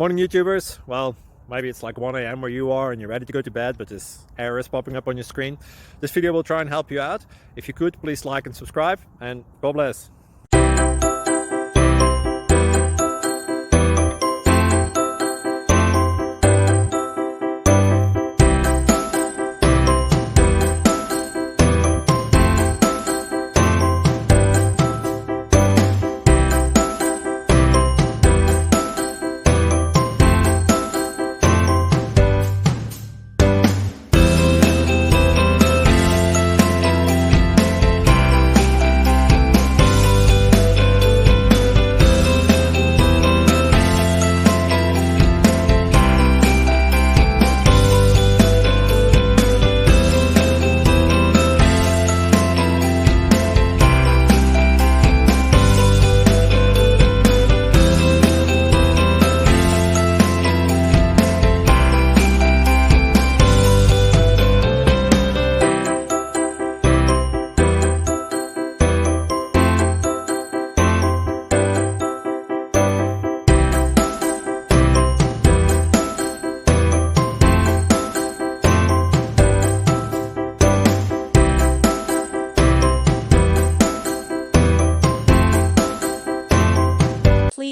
Morning YouTubers. Well, maybe it's like 1 a.m. where you are and you're ready to go to bed, but this error is popping up on your screen. This video will try and help you out. If you could, please like and subscribe, and God bless.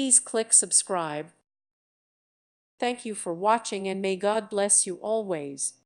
Please click subscribe. Thank you for watching and may God bless you always.